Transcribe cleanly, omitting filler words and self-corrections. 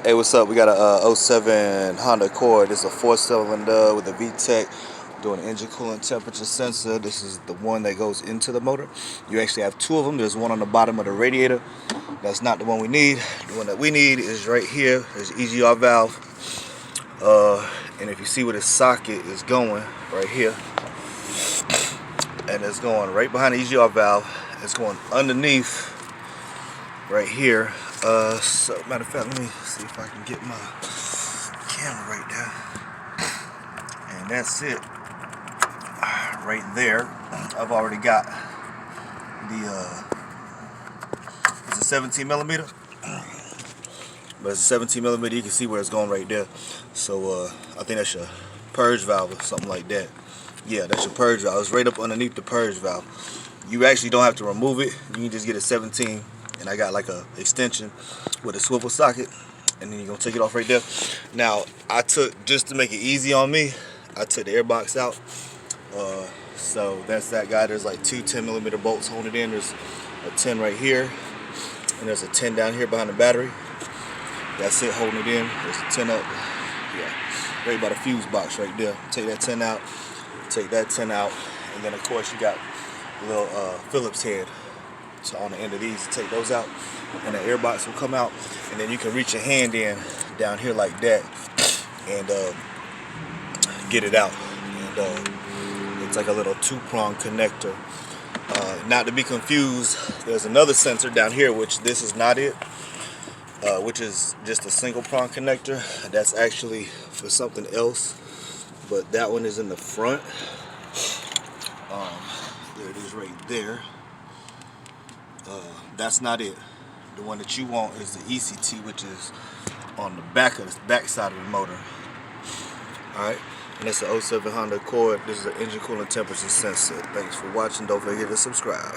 Hey, what's up? We got a '07 Honda Accord. This is a 4-cylinder with a VTEC doing an engine coolant temperature sensor. This is the one that goes into the motor. You actually have two of them. There's one on the bottom of the radiator. That's not the one we need. The one that we need is right here. There's an EGR valve. And if you see where the socket is going, right here, and it's going right behind the EGR valve. It's going underneath right here. So matter of fact, let me see if I can get my camera right there. And that's it right there. I've already got the it's a 17 millimeter, but it's a 17 millimeter. You can see where it's going right there. So I think that's your purge valve or something like that. Yeah, that's your purge valve. It's right up underneath the purge valve. You actually don't have to remove it. You can just get a 17, and I got like a extension with a swivel socket, and then you're gonna take it off right there. Now, I took, just to make it easy on me, I took the air box out. So that's that guy. There's like two 10 millimeter bolts holding it in. There's a 10 right here, and there's a 10 down here behind the battery. That's it, holding it in. There's a 10 up, yeah, right by the fuse box right there. Take that 10 out, take that 10 out, and then of course you got a little Phillips head. So on the end of these, take those out, and the air box will come out, and then you can reach your hand in down here like that and get it out. And it's like a little two-prong connector. Not to be confused, there's another sensor down here, which this is not it, which is just a single-prong connector. That's actually for something else, but that one is in the front. There it is right there. That's not it. The one that you want is the ECT, which is on the back of the back side of the motor. Alright, and it's the '07 Honda Accord. This is an engine coolant temperature sensor. Thanks for watching. Don't forget to subscribe.